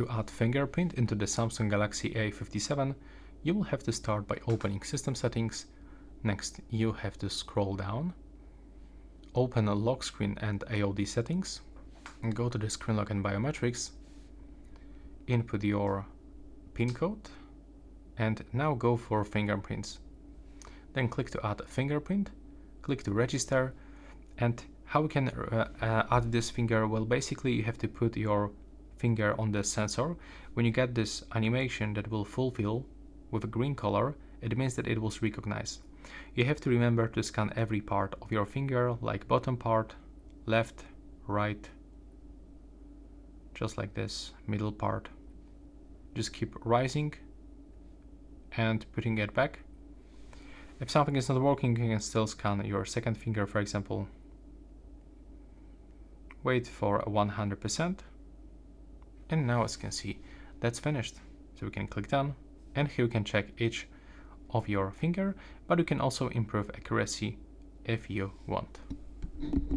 To add fingerprint into the Samsung Galaxy A57, you will have to start by opening System Settings. Next, you have to scroll down, open a lock screen and AOD settings, and go to the screen lock and biometrics, input your PIN code, and now go for fingerprints. Then click to add a fingerprint, click to register, and how we can add this finger? Well, basically you have to put your finger on the sensor. When you get this animation that will fulfill with a green color, it means that it was recognized. You have to remember to scan every part of your finger, like bottom part, left, right, just like this, middle part. Just keep rising and putting it back. If something is not working, you can still scan your second finger, for example. Wait for 100%. And now, as you can see, that's finished. So we can click done, and here you can check each of your finger, but you can also improve accuracy if you want.